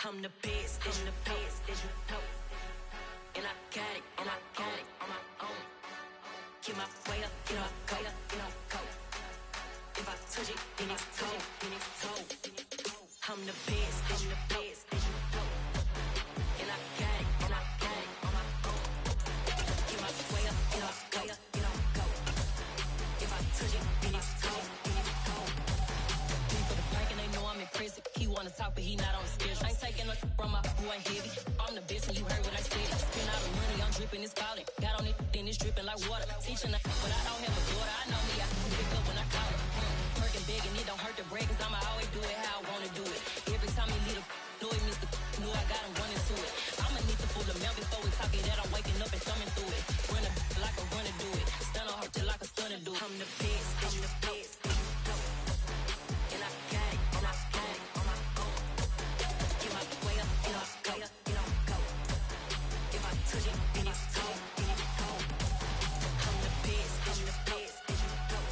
I'm the best, I'm the best, as you know. And I got it, and I got it on my own. Get my way up, get my go, get my go. If I touch it, then it's cold, then it's cold. I'm the best, as you know. And I got it, and I got it on my own. Get my way up, get my go, get my go. If I touch it, then it's cold, then it's cold. For the prank and they know I'm in prison. He wanna talk, but he not on the schedule. I ain't taking no from my who ain't heavy. I'm the best and you heard what I said. Spend all the money, I'm dripping, it's falling. Got on it, then it's dripping like water. Teaching but I don't have a daughter. I know me, I can pick up when I call her. Perking big and it don't hurt to break, cause I'ma always do it how I wanna do it. Every time he leave do it, Mr. Knew I got him running to it. I'ma need to pull the mail before we talk it that I'm waking up and thumbing through it. Run like a runner do it. Stun on her till like a stunner do it. I'm the best, I'm the best. And I got it, and I got it on my own. Get my way up, get my go, get my go. If I touch it, then it's cold, then it's cold. I'm the best, I'm the best, as you know.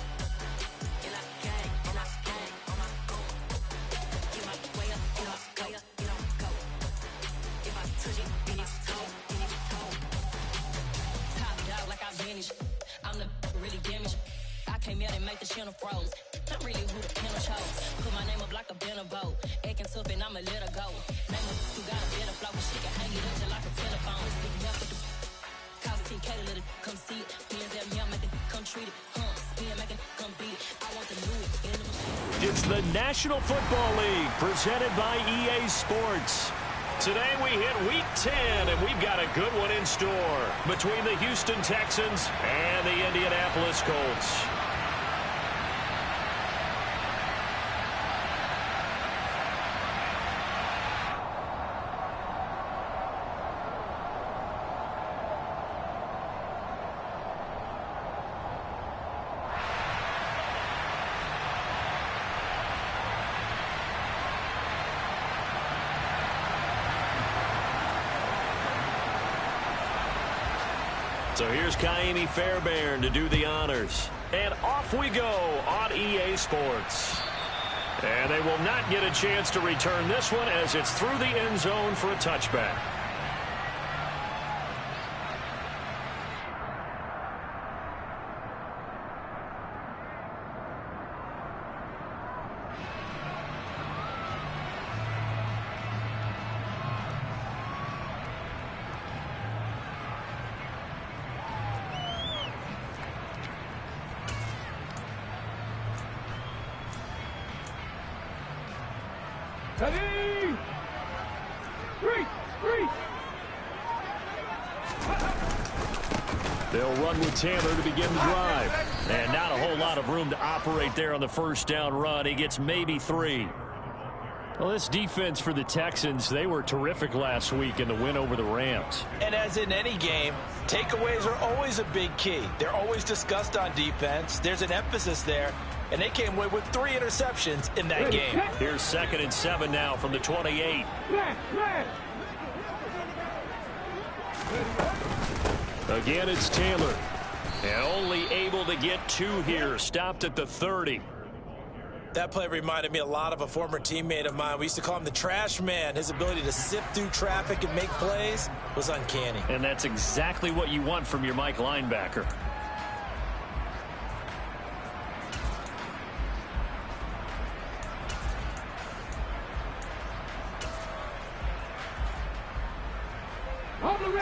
And I got it, and I got it on my own. Get my way up, get my go, get my go. If I touch it, then it's cold, then it's cold. Top dog like I vanished. I'm the really damaged. I came out and make the channel froze. I'm really who the panel chose. Put my name up like a banner boat. Acting tough and I'ma let her go. Name her who got a better flow, but she can hang it up just like a telephone. Stick me up with the cost 10K to let it come see it. Hands at me, I make it come treat it. Spin, make it come beat it. I want the new it. It's the National Football League presented by EA Sports. Today we hit Week 10, and we've got a good one in store between the Houston Texans and the Indianapolis Colts. So here's Kaimi Fairbairn to do the honors. And off we go on EA Sports. And they will not get a chance to return this one as it's through the end zone for a touchback. Ready? Three. They'll run with Taylor to begin the drive. And not a whole lot of room to operate there on the first down run. He gets maybe 3. Well, this defense for the Texans, they were terrific last week in the win over the Rams. And as in any game, takeaways are always a big key. They're always discussed on defense. There's an emphasis there. And they came away with 3 interceptions in that game. Here's 2nd and 7 now from the 28. Again, it's Taylor. And only able to get 2 here. Stopped at the 30. That play reminded me a lot of a former teammate of mine. We used to call him the trash man. His ability to sift through traffic and make plays was uncanny. And that's exactly what you want from your Mike linebacker.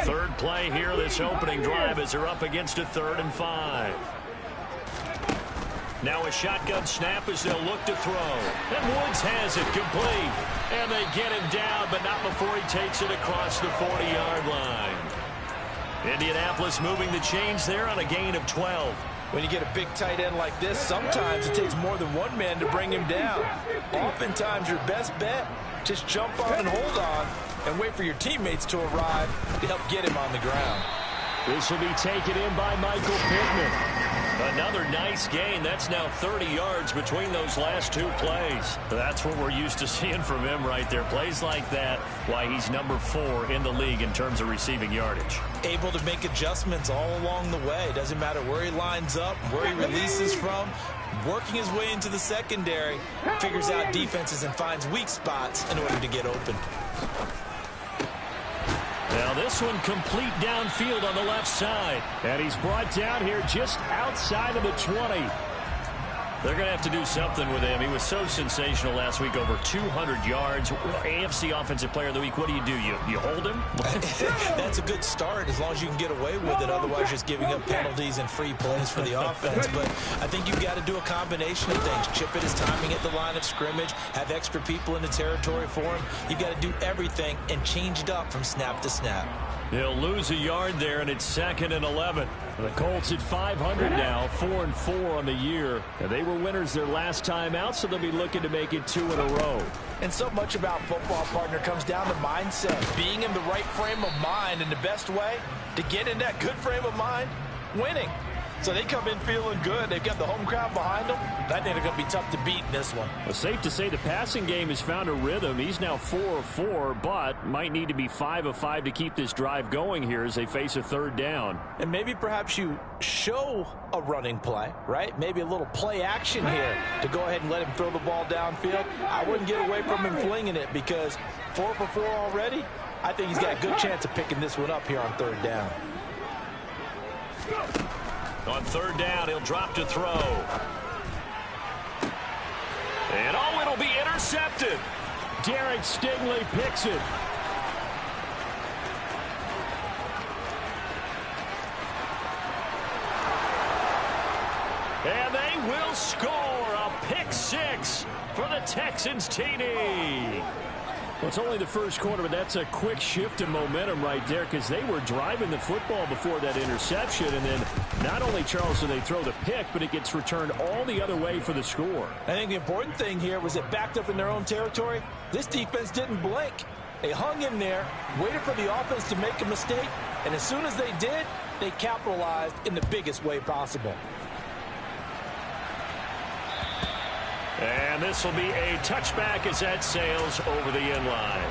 Third play here, this opening drive as they're up against a 3rd and 5. Now a shotgun snap as they'll look to throw. And Woods has it complete. And they get him down, but not before he takes it across the 40-yard line. Indianapolis moving the chains there on a gain of 12. When you get a big tight end like this, sometimes it takes more than one man to bring him down. Oftentimes your best bet, just jump on and hold on and wait for your teammates to arrive to help get him on the ground. This will be taken in by Michael Pittman. Another nice gain. That's now 30 yards between those last two plays. That's what we're used to seeing from him right there. Plays like that, why he's number 4 in the league in terms of receiving yardage. Able to make adjustments all along the way. Doesn't matter where he lines up, where he releases from. Working his way into the secondary, figures out defenses and finds weak spots in order to get open. Now this one complete downfield on the left side. And he's brought down here just outside of the 20. They're going to have to do something with him. He was so sensational last week, over 200 yards. AFC Offensive Player of the Week, what do? You hold him? That's a good start as long as you can get away with it. Otherwise, just giving up penalties and free plays for the offense. But I think you've got to do a combination of things. Chip at his timing at the line of scrimmage, have extra people in the territory for him. You've got to do everything and change it up from snap to snap. He'll lose a yard there, and it's 2nd and 11. The Colts at 500 now, 4-4 on the year. And they were winners their last time out, so they'll be looking to make it 2 in a row. And so much about football, partner, comes down to mindset. Being in the right frame of mind, and the best way to get in that good frame of mind, winning. So they come in feeling good. They've got the home crowd behind them. I think they're going to be tough to beat in this one. Well, safe to say the passing game has found a rhythm. He's now 4 of 4, but might need to be 5 of 5 to keep this drive going here as they face a 3rd down. And maybe perhaps you show a running play, right? Maybe a little play action here to go ahead and let him throw the ball downfield. I wouldn't get away from him flinging it because 4 for 4 already. I think he's got a good chance of picking this one up here on 3rd down. On 3rd down, he'll drop to throw. And oh, it'll be intercepted. Derek Stingley picks it. And they will score a pick 6 for the Texans TD. Well, it's only the first quarter, but that's a quick shift in momentum right there because they were driving the football before that interception. And then not only, Charles, do they throw the pick, but it gets returned all the other way for the score. I think the important thing here was it backed up in their own territory. This defense didn't blink. They hung in there, waited for the offense to make a mistake, and as soon as they did, they capitalized in the biggest way possible. And this will be a touchback as that sails over the end line.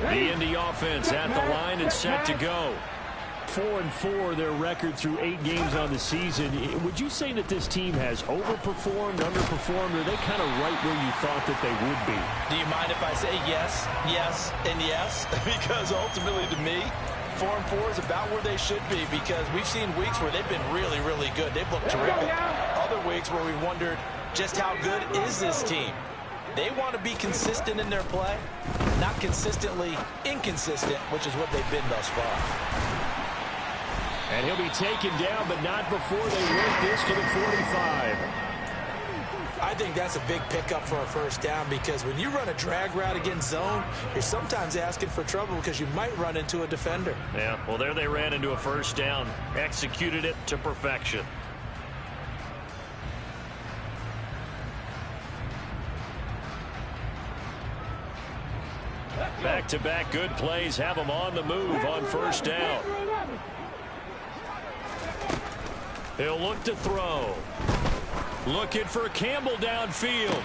The Indy offense at the line and set to go. 4-4 their record through 8 games on the season. Would you say that this team has overperformed, underperformed, or are they kind of right where you thought that they would be? Do you mind if I say yes, yes, and yes? Because ultimately to me, 4-4 is about where they should be because we've seen weeks where they've been really, really good. They've looked terrific. Other weeks where we wondered just how good is this team. They want to be consistent in their play, not consistently inconsistent, which is what they've been thus far. And he'll be taken down, but not before they work this to the 45. I think that's a big pickup for a first down because when you run a drag route against zone, you're sometimes asking for trouble because you might run into a defender. Yeah, well, there they ran into a first down, executed it to perfection. Back-to-back good plays have them on the move on first down. He'll look to throw. Looking for Campbell downfield.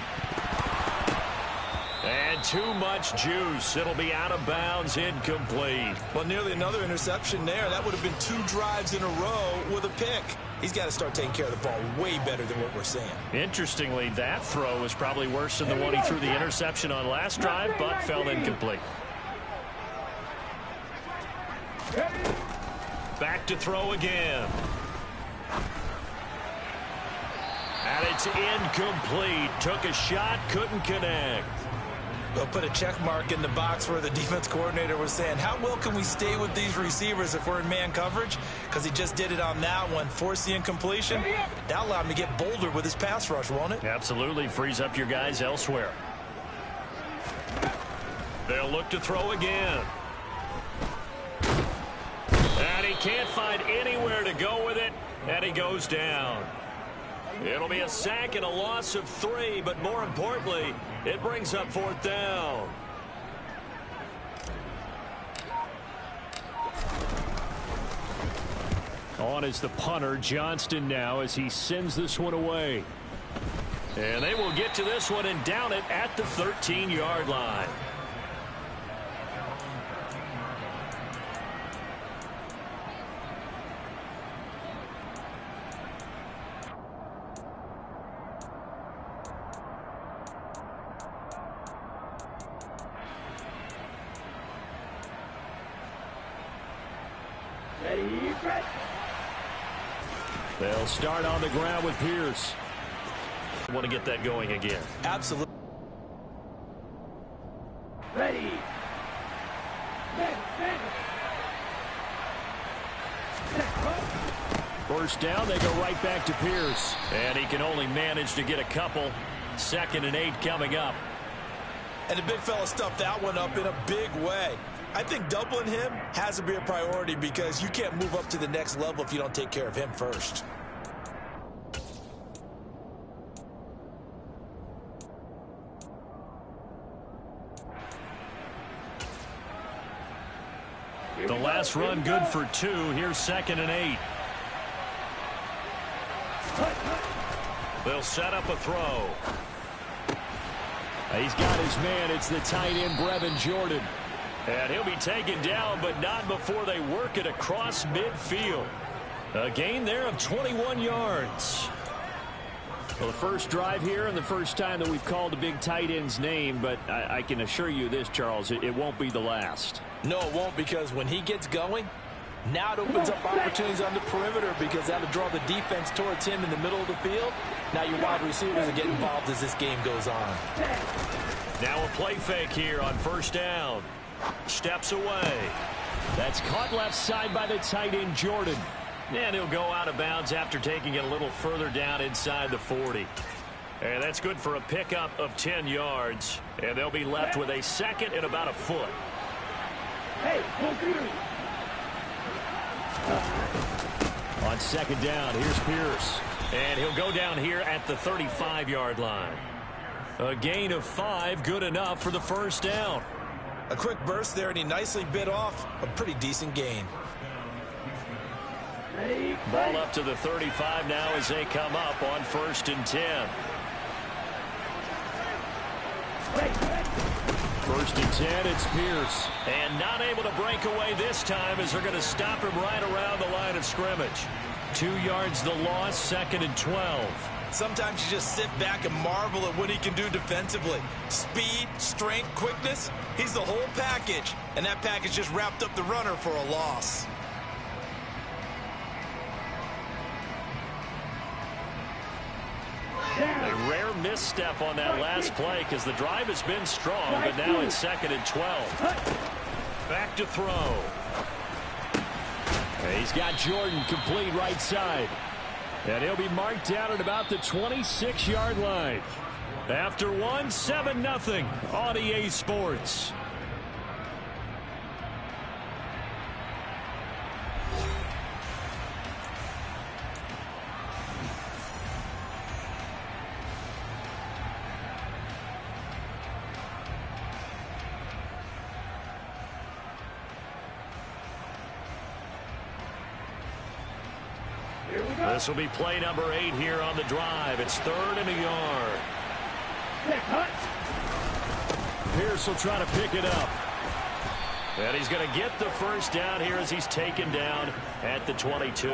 And too much juice. It'll be out of bounds, incomplete. Well, nearly another interception there. That would have been 2 drives in a row with a pick. He's got to start taking care of the ball way better than what we're seeing. Interestingly, that throw was probably worse than the one he threw the interception on last drive, but fell incomplete. Back to throw again. And it's incomplete. Took a shot, couldn't connect. They'll put a check mark in the box where the defense coordinator was saying, how well can we stay with these receivers if we're in man coverage? Because he just did it on that one. Force the incompletion. That'll allow him to get bolder with his pass rush, won't it? Absolutely. Frees up your guys elsewhere. They'll look to throw again. And he can't find anywhere to go with it. And he goes down. It'll be a sack and a loss of 3, but more importantly, it brings up 4th down. On is the punter, Johnston, now as he sends this one away. And they will get to this one and down it at the 13-yard line. They'll start on the ground with Pierce. Want to get that going again. Absolutely. Ready. First down, they go right back to Pierce. And he can only manage to get a couple. 2nd and 8 coming up. And the big fella stuffed that one up in a big way. I think doubling him has to be a priority because you can't move up to the next level if you don't take care of him first. The last run good for 2. Here's 2nd and 8. They'll set up a throw. He's got his man. It's the tight end, Brevin Jordan. And he'll be taken down, but not before they work it across midfield. A gain there of 21 yards. Well, the first drive here and the first time that we've called a big tight end's name, but I can assure you this, Charles, it won't be the last. No, it won't, because when he gets going, now it opens up opportunities on the perimeter because that'll draw the defense towards him in the middle of the field. Now your wide receivers will get involved as this game goes on. Now a play fake here on first down. Steps away. That's caught left side by the tight end, Jordan. And he'll go out of bounds after taking it a little further down inside the 40. And that's good for a pickup of 10 yards. And they'll be left with a 2nd and about a foot. Hey, on 2nd down, here's Pierce. And he'll go down here at the 35-yard line. A gain of 5, good enough for the first down. A quick burst there, and he nicely bit off a pretty decent gain. Ball up to the 35 now as they come up on 1st and 10. 1st and 10, it's Pierce. And not able to break away this time as they're going to stop him right around the line of scrimmage. 2 yards the loss, 2nd and 12. Sometimes you just sit back and marvel at what he can do defensively. Speed, strength, quickness, he's the whole package. And that package just wrapped up the runner for a loss. A rare misstep on that last play because the drive has been strong, but now it's 2nd and 12. Back to throw. He's got Jordan complete right side. And he'll be marked down at about the 26-yard line. After one, 7-0 on EA Sports. This will be play number 8 here on the drive. It's 3rd and a yard. Pierce will try to pick it up. And he's going to get the first down here as he's taken down at the 22.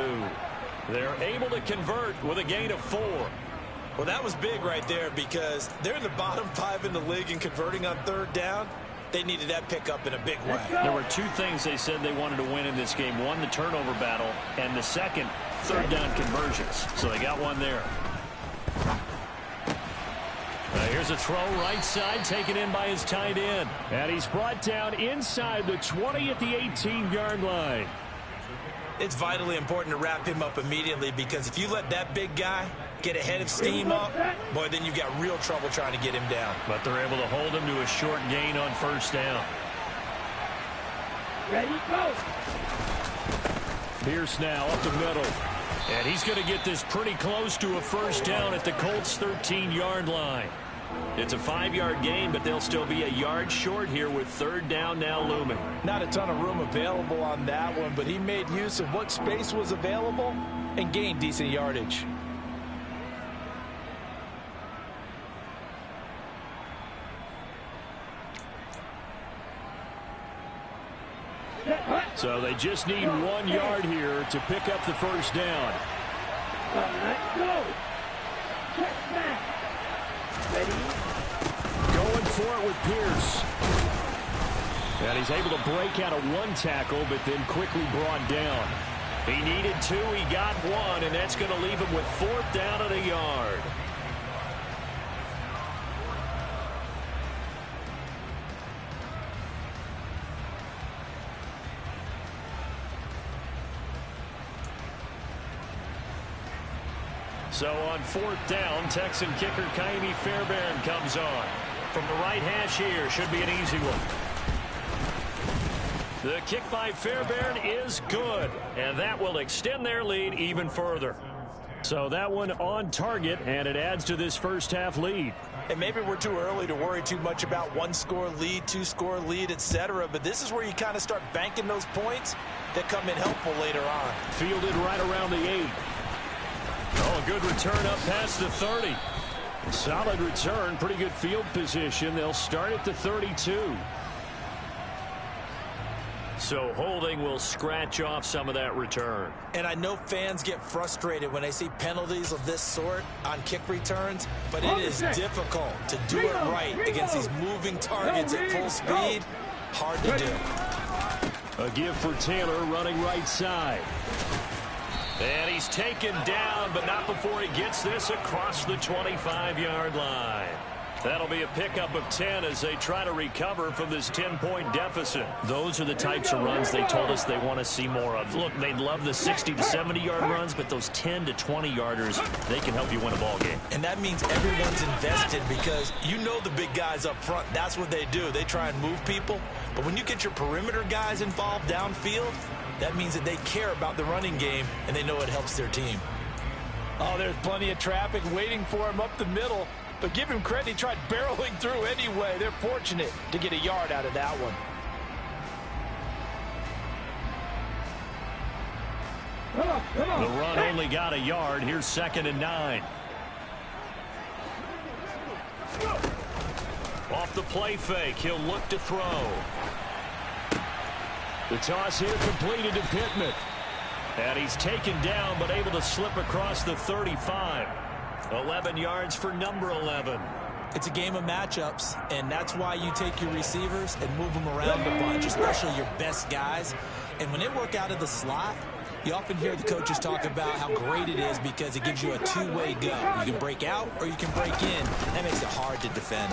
They're able to convert with a gain of 4. Well, that was big right there because they're in the bottom 5 in the league in converting on 3rd down. They needed that pickup in a big way. There were 2 things they said they wanted to win in this game. One, the turnover battle, and the second, 3rd down conversions. So they got one there. Here's a throw right side taken in by his tight end. And he's brought down inside the 20 at the 18-yard line. It's vitally important to wrap him up immediately because if you let that big guy get ahead of steam up, boy, then you've got real trouble trying to get him down. But they're able to hold him to a short gain on 1st down. ready, go. Pierce now up the middle. And he's going to get this pretty close to a first down at the Colts' 13-yard line. It's a 5-yard gain, but they'll still be a yard short here with third down now looming. Not a ton of room available on that one, but he made use of what space was available and gained decent yardage. So they just need 1 yard here to pick up the first down. Let's go. Check back. Ready? Going for it with Pierce. And he's able to break out of 1 tackle, but then quickly brought down. He needed 2, he got 1, and that's going to leave him with 4th down and a yard. So on 4th down, Texan kicker Kaimi Fairbairn comes on. From the right hash here, should be an easy one. The kick by Fairbairn is good, and that will extend their lead even further. So that one on target, and it adds to this first half lead. And maybe we're too early to worry too much about 1-score lead, 2-score lead, etc. But this is where you kind of start banking those points that come in helpful later on. Fielded right around the 8. Oh, a good return up past the 30. Solid return, pretty good field position. They'll start at the 32. So holding will scratch off some of that return. And I know fans get frustrated when they see penalties of this sort on kick returns, but it is difficult to do it right against these moving targets at full speed. Hard to do. A give for Taylor running right side. And he's taken down, but not before he gets this across the 25-yard line. That'll be a pickup of 10 as they try to recover from this 10-point deficit. Those are the types of runs they told us they want to see more of. Look, they love the 60 to 70-yard runs, but those 10 to 20-yarders, they can help you win a ball game. And that means everyone's invested because you know the big guys up front. That's what they do. They try and move people. But when you get your perimeter guys involved downfield, that means that they care about the running game, and they know it helps their team. Oh, there's plenty of traffic waiting for him up the middle. But give him credit, he tried barreling through anyway. They're fortunate to get a yard out of that one. The run only got a yard. Here's 2nd and 9. Off the play fake, he'll look to throw. The toss here completed to Pittman. And he's taken down, but able to slip across the 35. 11 yards for number 11. It's a game of matchups, and that's why you take your receivers and move them around a bunch, especially your best guys. And when they work out of the slot, you often hear the coaches talk about how great it is because it gives you a two-way go. You can break out or you can break in. That makes it hard to defend.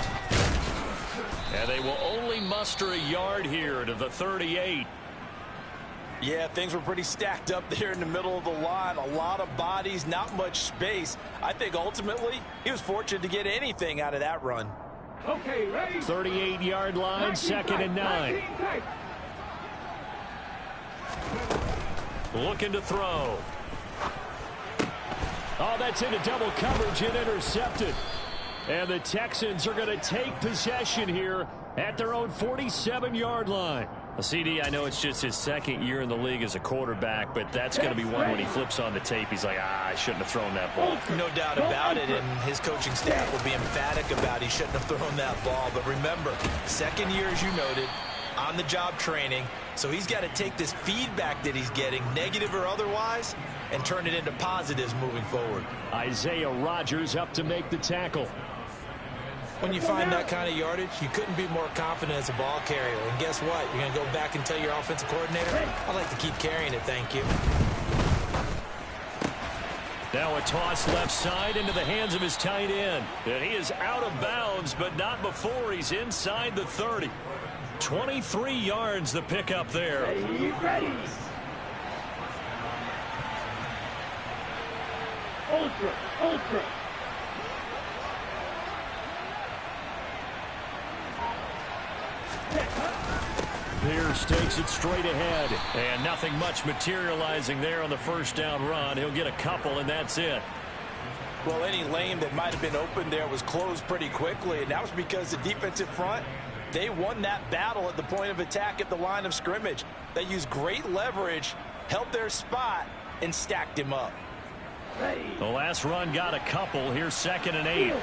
And they will only muster a yard here to the 38. Yeah, things were pretty stacked up there in the middle of the line. A lot of bodies, not much space. I think ultimately he was fortunate to get anything out of that run. Okay, ready? 38-yard line, 2nd and 9. Looking to throw. Oh, that's into double coverage and intercepted. And the Texans are going to take possession here at their own 47-yard line. CD, I know it's just his 2nd year in the league as a quarterback, but that's going to be one when he flips on the tape. He's like, I shouldn't have thrown that ball. No doubt about it, and his coaching staff will be emphatic about he shouldn't have thrown that ball. But remember, 2nd year, as you noted, on-the-job training. So he's got to take this feedback that he's getting, negative or otherwise, and turn it into positives moving forward. Isaiah Rodgers up to make the tackle. When you find that kind of yardage, you couldn't be more confident as a ball carrier. And guess what? You're going to go back and tell your offensive coordinator, I'd like to keep carrying it, thank you. Now a toss left side into the hands of his tight end. And he is out of bounds, but not before he's inside the 30. 23 yards the pickup there. Ready. Ultra. Pierce takes it straight ahead. And nothing much materializing there on the first down run. He'll get a couple, and that's it. Well, any lane that might have been open there was closed pretty quickly, and that was because the defensive front, they won that battle at the point of attack at the line of scrimmage. They used great leverage, held their spot, and stacked him up. The last run got a couple. Here's 2nd and 8.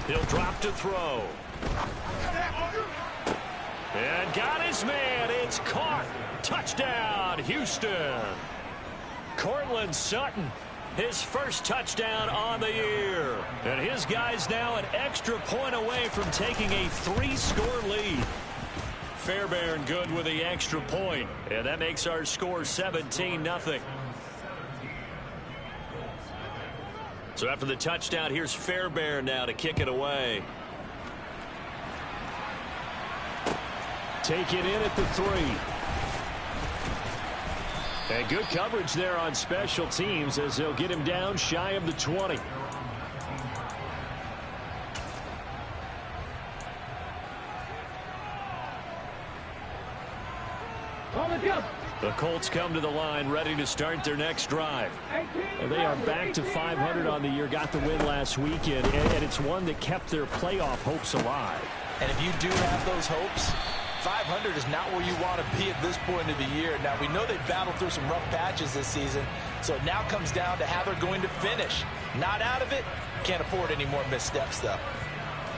He'll drop to throw. And got his man. It's caught. Touchdown, Houston. Cortland Sutton, his first touchdown on the year. And his guys now an extra point away from taking a 3-score lead. Fairbairn good with the extra point. And that makes our score 17-0. So after the touchdown, here's Fairbairn now to kick it away. Take it in at the 3. And good coverage there on special teams as they'll get him down shy of the 20. The Colts come to the line ready to start their next drive. And they are back to 500 on the year, got the win last weekend, and it's one that kept their playoff hopes alive. And if you do have those hopes, 500 is not where you want to be at this point of the year. Now, we know they've battled through some rough patches this season, so it now comes down to how they're going to finish. Not out of it, can't afford any more missteps, though.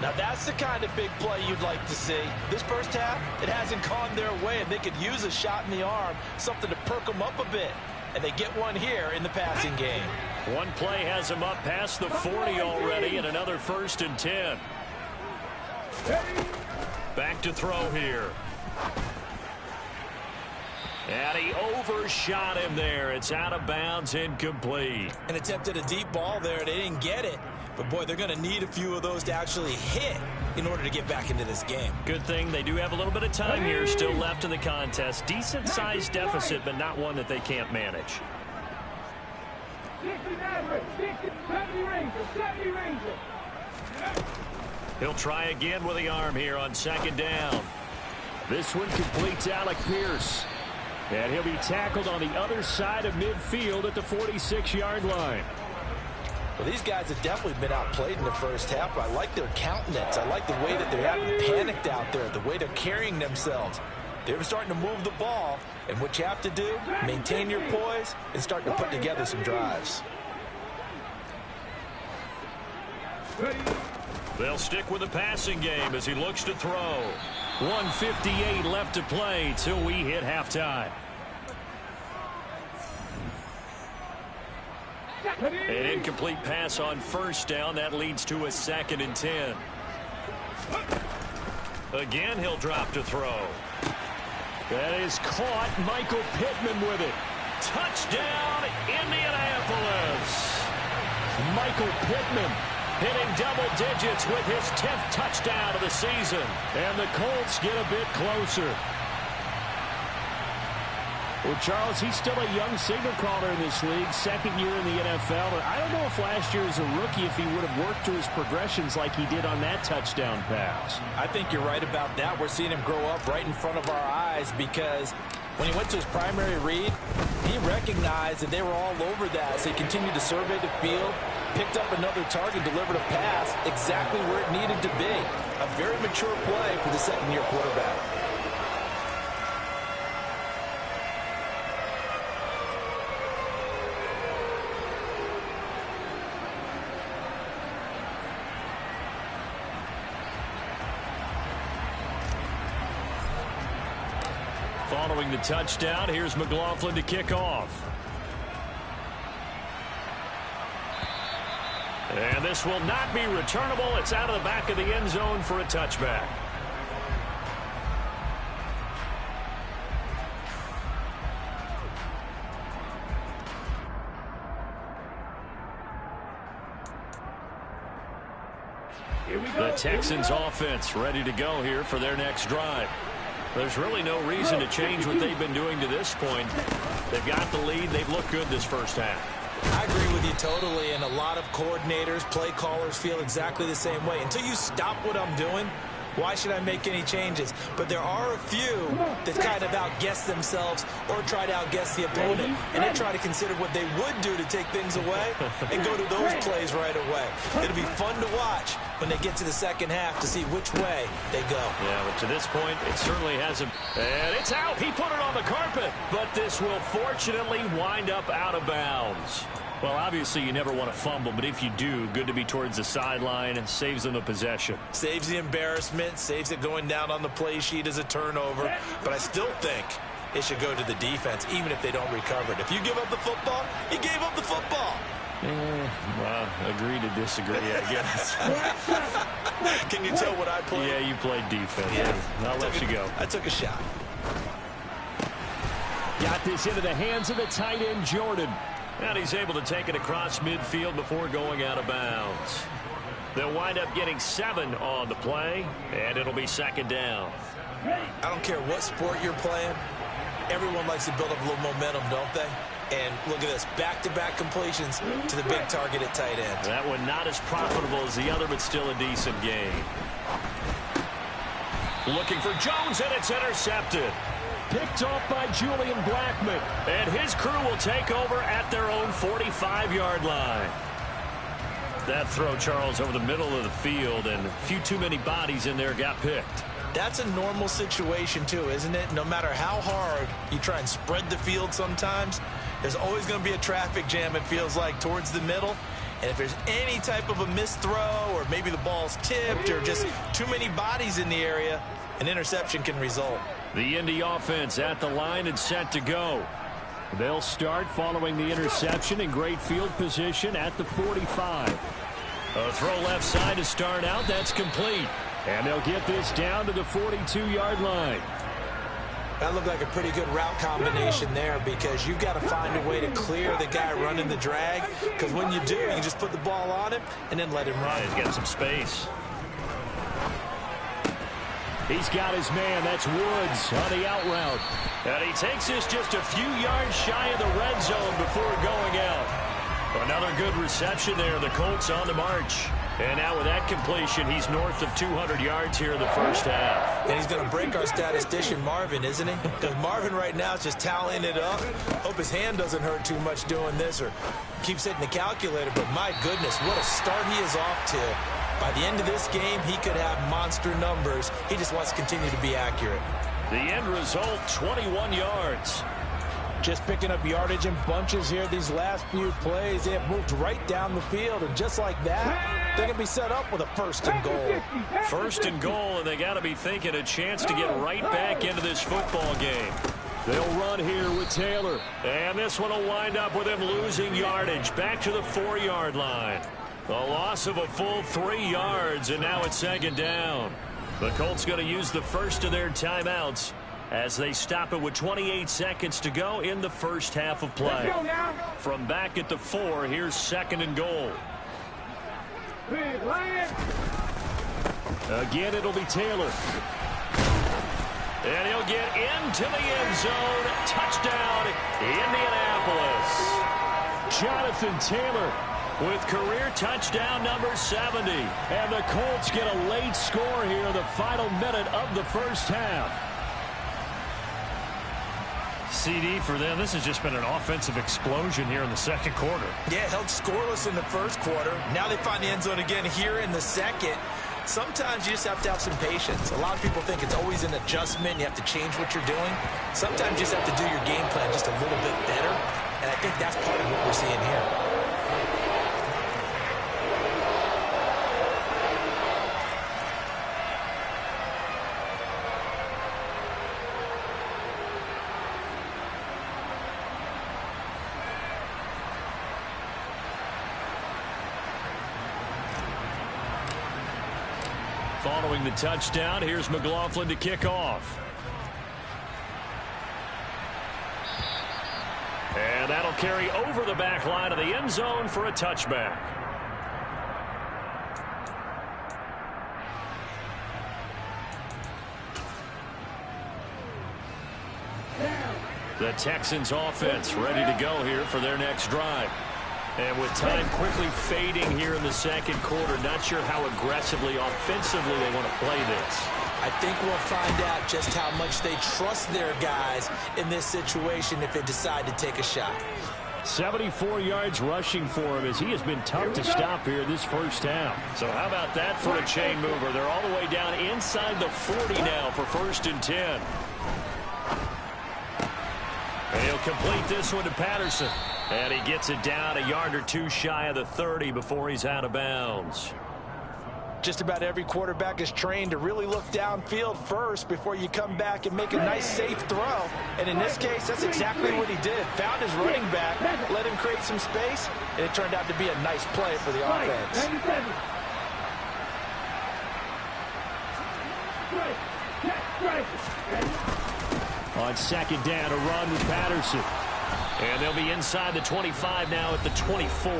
Now, that's the kind of big play you'd like to see. This first half, it hasn't gone their way, and they could use a shot in the arm, something to perk them up a bit. And they get one here in the passing game. One play has them up past the 40 already, and another 1st and 10. Back to throw here. And he overshot him there. It's out of bounds, incomplete. And attempted a deep ball there. They didn't get it. But, boy, they're going to need a few of those to actually hit in order to get back into this game. Good thing they do have a little bit of time here still left in the contest. Decent-sized deficit, but not one that they can't manage. 70 Ranger. He'll try again with the arm here on 2nd down. This one completes Alec Pierce. And he'll be tackled on the other side of midfield at the 46-yard line. Well, these guys have definitely been outplayed in the first half, but I like their countenance. I like the way that they're having panicked out there, the way they're carrying themselves. They're starting to move the ball, and what you have to do, maintain your poise and start to put together some drives. They'll stick with the passing game as he looks to throw. 1:58 left to play till we hit halftime. An incomplete pass on 1st down. That leads to a 2nd and 10. Again, he'll drop to throw. That is caught. Michael Pittman with it. Touchdown, Indianapolis. Michael Pittman hitting double digits with his 10th touchdown of the season. And the Colts get a bit closer. Well, Charles, he's still a young signal caller in this league, 2nd year in the NFL. And I don't know if last year as a rookie if he would have worked through his progressions like he did on that touchdown pass. I think you're right about that. We're seeing him grow up right in front of our eyes because when he went to his primary read, he recognized that they were all over that. So he continued to survey the field, picked up another target, delivered a pass exactly where it needed to be. A very mature play for the 2nd-year quarterback. Following the touchdown, here's McLaughlin to kick off. And this will not be returnable. It's out of the back of the end zone for a touchback. The Texans offense ready to go here for their next drive. There's really no reason to change what they've been doing to this point. They've got the lead. They've looked good this first half. I agree with you totally, and a lot of coordinators, play callers feel exactly the same way. Until you stop what I'm doing, Why should I make any changes? But there are a few that kind of outguess themselves or try to outguess the opponent, and they try to consider what they would do to take things away and go to those plays right away. It'll be fun to watch when they get to the second half to see which way they go. Yeah, but to this point, it certainly hasn't. And it's out. He put it on the carpet. But this will fortunately wind up out of bounds. Well, obviously, you never want to fumble, but if you do, good to be towards the sideline and saves them the possession. Saves the embarrassment, saves it going down on the play sheet as a turnover. But I still think it should go to the defense, even if they don't recover it. If you give up the football, you gave up the football. Well, agree to disagree, I guess. Can you tell what I played? Yeah, you played defense. Yeah. I'll let you go. I took a shot. Got this into the hands of the tight end, Jordan. And he's able to take it across midfield before going out of bounds. They'll wind up getting 7 on the play, and it'll be second down. I don't care what sport you're playing. Everyone likes to build up a little momentum, don't they? And look at this, back-to-back completions to the big target at tight end. That one not as profitable as the other, but still a decent game. Looking for Jones, and it's intercepted. Picked off by Julian Blackman. And his crew will take over at their own 45-yard line. That throw, Charles, over the middle of the field, and a few too many bodies in there got picked. That's a normal situation, too, isn't it? No matter how hard you try and spread the field sometimes, there's always going to be a traffic jam, it feels like, towards the middle. And if there's any type of a missed throw or maybe the ball's tipped or just too many bodies in the area, an interception can result. The Indy offense at the line and set to go. They'll start following the interception in great field position at the 45. A throw left side to start out. That's complete. And they'll get this down to the 42-yard line. That looked like a pretty good route combination there because you've got to find a way to clear the guy running the drag. Because when you do, you can just put the ball on him and then let him run. He's got some space. He's got his man. That's Woods on the out route. And he takes this just a few yards shy of the red zone before going out. Another good reception there. The Colts on the march. And now with that completion, he's north of 200 yards here in the first half. And he's going to break our statistician, Marvin, isn't he? Because Marvin right now is just tallying it up. Hope his hand doesn't hurt too much doing this or keeps hitting the calculator. But my goodness, what a start he is off to. By the end of this game, he could have monster numbers. He just wants to continue to be accurate. The end result, 21 yards. Just picking up yardage in bunches here these last few plays. They have moved right down the field, and just like that, they're going to be set up with a first and goal. First and goal, and they got to be thinking a chance to get right back into this football game. They'll run here with Taylor, and this one will wind up with him losing yardage back to the 4-yard line. A loss of a full 3 yards, and now it's second down. The Colts going to use the first of their timeouts as they stop it with 28 seconds to go in the first half of play. From back at the 4, here's second and goal. Again, it'll be Taylor. And he'll get into the end zone. Touchdown, Indianapolis. Jonathan Taylor with career touchdown number 70. And the Colts get a late score here in the final minute of the first half. CD for them. This has just been an offensive explosion here in the second quarter. Yeah, held scoreless in the first quarter. Now they find the end zone again here in the second. Sometimes you just have to have some patience. A lot of people think it's always an adjustment. You have to change what you're doing. Sometimes you just have to do your game plan just a little bit better. And I think that's part of what we're seeing here. Following the touchdown, here's McLaughlin to kick off. And that'll carry over the back line of the end zone for a touchback. The Texans offense ready to go here for their next drive. And with time quickly fading here in the second quarter, not sure how aggressively, offensively they want to play this. I think we'll find out just how much they trust their guys in this situation if they decide to take a shot. 74 yards rushing for him as he has been tough to stop here this first half. So how about that for a chain mover? They're all the way down inside the 40 now for 1st and 10. And he'll complete this one to Patterson. And he gets it down a yard or two shy of the 30 before he's out of bounds. Just about every quarterback is trained to really look downfield first before you come back and make a nice, safe throw. And in this case, that's exactly what he did. Found his running back, let him create some space, and it turned out to be a nice play for the offense. On 2nd down, a run with Patterson. And they'll be inside the 25 now at the 24.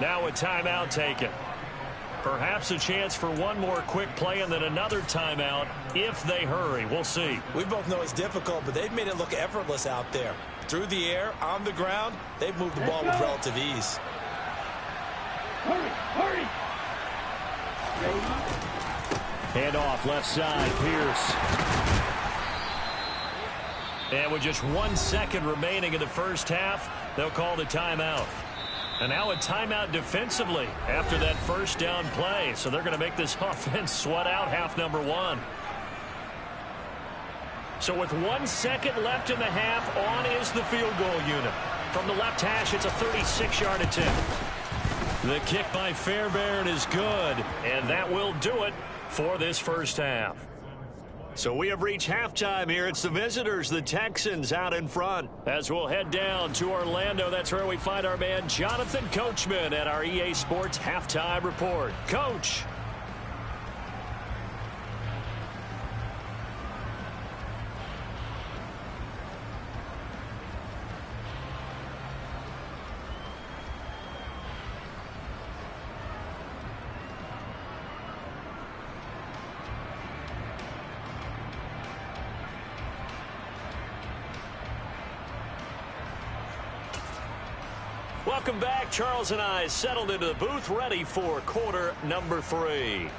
Now a timeout taken. Perhaps a chance for one more quick play and then another timeout if they hurry. We'll see. We both know it's difficult, but they've made it look effortless out there. Through the air, on the ground, they've moved the ball with relative ease. Hurry, hurry. Hand off left side, Pierce. And with just 1 second remaining in the first half, they'll call the timeout. And now a timeout defensively after that first down play. So they're going to make this offense sweat out half number 1. So with 1 second left in the half, on is the field goal unit. From the left hash, it's a 36-yard attempt. The kick by Fairbairn is good, and that will do it for this first half. So we have reached halftime here. It's the visitors, the Texans, out in front. As we'll head down to Orlando, that's where we find our man Jonathan Coachman at our EA Sports Halftime Report. Coach. Welcome back. Charles and I settled into the booth, ready for quarter number 3.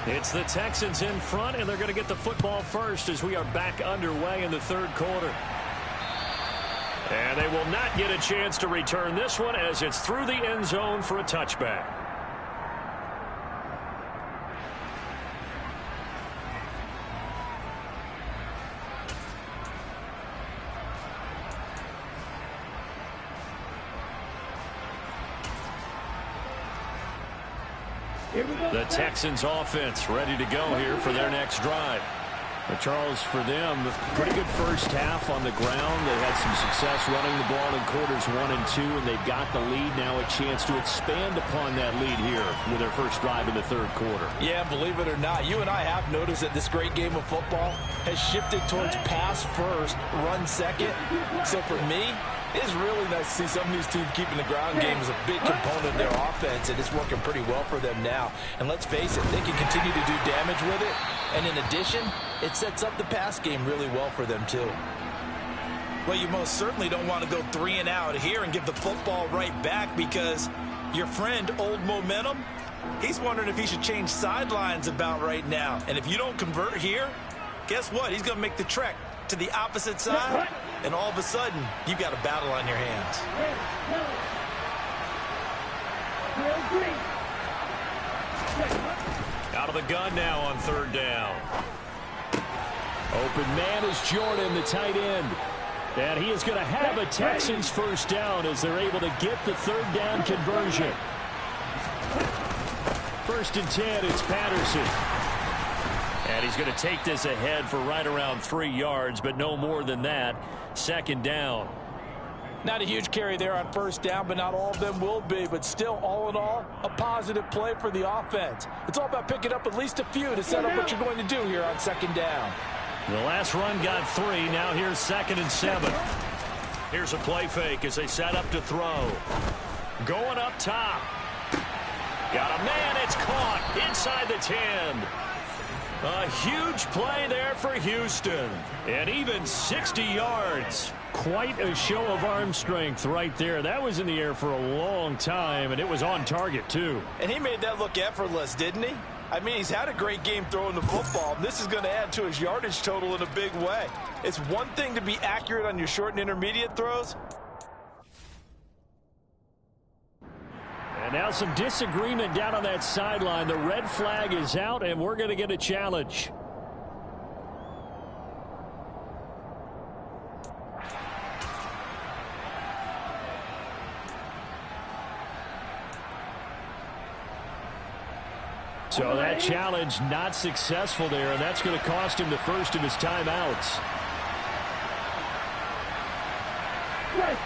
It's the Texans in front, and they're going to get the football first as we are back underway in the third quarter. And they will not get a chance to return this one as it's through the end zone for a touchback. The Texans offense ready to go here for their next drive. But Charles, for them, pretty good first half on the ground. They had some success running the ball in quarters 1 and 2, and they've got the lead. Now a chance to expand upon that lead here with their first drive in the third quarter. Yeah, believe it or not, you and I have noticed that this great game of football has shifted towards pass first, run second. So for me, it's really nice to see some of these teams keeping the ground game as a big component of their offense, and it's working pretty well for them now. And let's face it, they can continue to do damage with it. And in addition, it sets up the pass game really well for them, too. Well, you most certainly don't want to go 3 and out here and give the football right back because your friend, Old Momentum, he's wondering if he should change sidelines about right now. And if you don't convert here, guess what? He's going to make the trek to the opposite side, and all of a sudden, you've got a battle on your hands. Out of the gun now on third down. Open man is Jordan, the tight end. And he is going to have a Texans first down as they're able to get the third down conversion. 1st and 10, it's Patterson. And he's going to take this ahead for right around 3 yards, but no more than that. 2nd down. Not a huge carry there on first down, but not all of them will be. But still, all in all, a positive play for the offense. It's all about picking up at least a few to set up what you're going to do here on 2nd down. The last run got 3. Now here's 2nd and 7. Here's a play fake as they set up to throw. Going up top. Got a man. It's caught inside the 10. A huge play there for Houston. And even 60 yards. Quite a show of arm strength right there. That was in the air for a long time, and it was on target, too. And he made that look effortless, didn't he? I mean, he's had a great game throwing the football. This is going to add to his yardage total in a big way. It's one thing to be accurate on your short and intermediate throws. And now some disagreement down on that sideline. The red flag is out, and we're going to get a challenge. So that challenge not successful there, and that's going to cost him the first of his timeouts. Right.